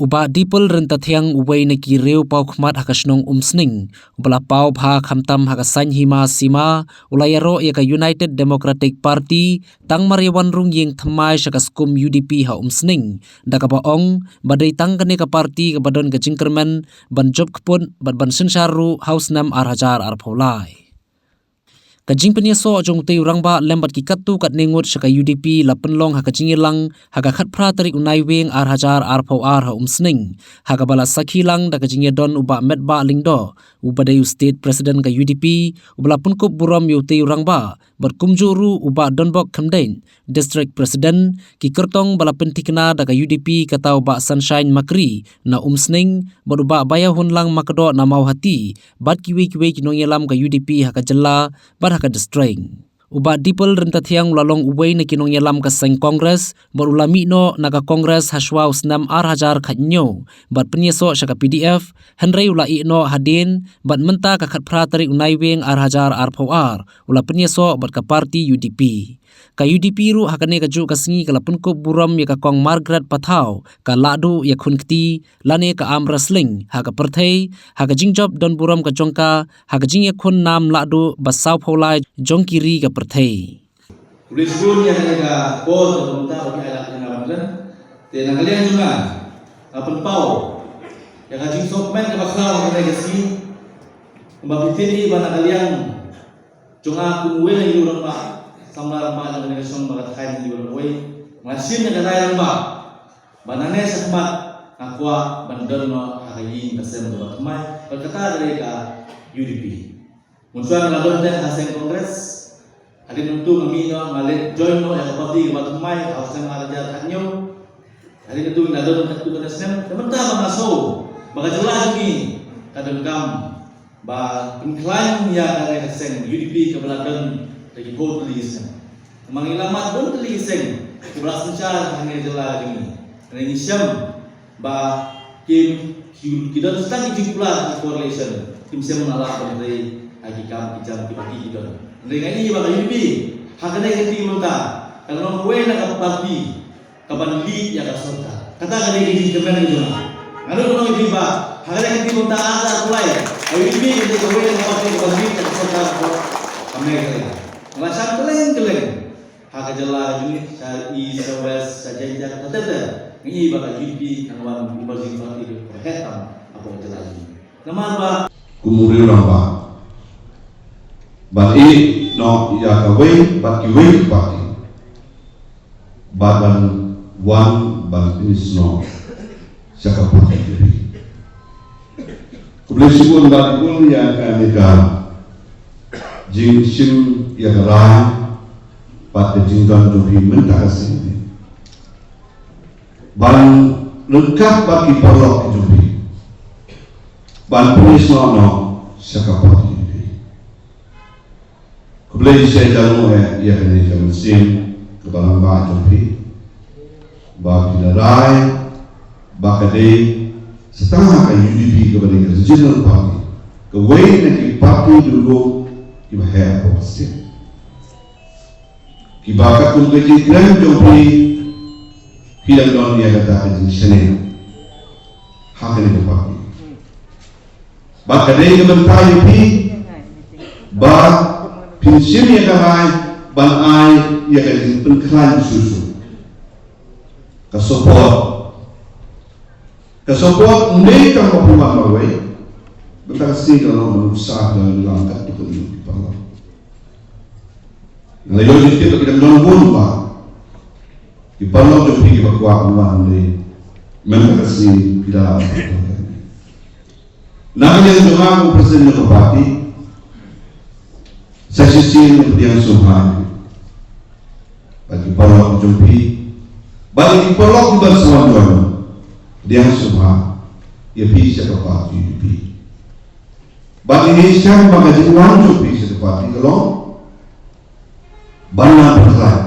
Uba dipol renta thiang uway na kireu pau khmat hakasnong umsning ubala pau bha khamtam hakasan hima sima ulayaro ya ka United Democratic Party tang mariwan rung yeng thamai sakaskum UDP ha umsning dakaba ong badai tang kane ka party ka badon ka jingkerman ban job khpon ban sinsaru house nam arhajar arpholai kajing penyeso jong tei rangba lembat ki katu kat nengut saka UDP la penlong haka jingilang haka khat pra tarik unai weng arhajar arpho ar ha umsning haka bala sakhilang da kajing don uba metba lingdo ubadayu state president ka UDP ubala punkup buram yu tei rangba berkumjuru uba donbok khamdain district president ki kertong bala pentikna da ka UDP katau ba sunshine makri na umsning beruba bayahun lang makdo na mau hati bat kiwi kinong yelam ka UDP haka jella haka distreng uba dipol renta thiang lalong uway na kinong yalam ka seng kongres berulami no naga kongres haswa usnam arhajar khatnyo bat penyeso saka PDF henry ula no hadin bat menta ka khat pra tarik unai weng arhajar arphoar ula penyeso bat ka party UDP ka UDP ru hakane ka ju ka singi kala punko buram ya ka kong Margaret Pathau ka ladu ya khunkti lane ka am wrestling ha ka perthei ha ka jingjob don buram ka jongka ha ka jing ya khun nam ladu basau pholai jongkiri ka perthei Risbun yang ada pos atau mentah bagi alat yang ada dan yang kalian juga apa pau yang kajing sokmen ke bakal kita kasi membagitin bana kalian junga kumwe yang diurang pak sambil pak yang negosiasi bagat kain diurang way masih yang ada pak banane sakmat akwa bandar no hakayi kasem bagat mai berkata dari ka UDP munculan lalu dan hasil kongres hadin untuk amino malit join no yang parti bagat mai hasil arajar kanyo hadin itu lalu katu kada sem sementara masuk bagat jelas ni kadang kam ba incline ya kada hasil UDP ke belakang lagi vote list mangilamat pun teliseng kebelas mencar hanya jelas ini ini siam ba kim kita sedang dijumlah correlation kim siam menolak dari agikam kijam kibagi kita dengan ini ba UDP hakane kiti muta kalau kowe nak parti kapan lead ya kasota kata kali ini kemen itu ngalo kono iki ba hakane kiti muta ada mulai UDP kita kowe nak parti kapan lead ya kasota kami ngelasan keleng hak jela unit i sawes sajaja tete ni baka UDP kanwan emerging party di perhetam apa jela ini nama ba kumuri ramba but it no ya away but you wait party but one but is no saka party kublesipun bakul ya kanika jing sim ya rai pada jinggan jogi mentakasi ban lengkap bagi parlok jogi ban polis no sakapati keblei saya dalam ya kini kami sim ke dalam ba jogi ba kidarai ba kadai setengah ke UDP kepada regional party ke way nak party dulu ibahaya pasti kibakat kung kajing grand jopi hilang don dia kata kajing sene hakan itu pagi ba kadai ke bentai pi ba pinsim ya kamai ban ai ya kajing penklan susu kasopot ndai kang mapuman mawai betasi kalau manusia dan langkat itu di parlo ngayon dito kita nonbon pa ipalo jo pigi bakwa man ni membersi kita namanya doa presiden ng party sa sisin ng diyan suhan bagi palo jo pigi bagi palo ko sa wan diyan suhan ya bisa ka party bagi ni siya magajiwan jo pigi sa party kalau bana berkelahi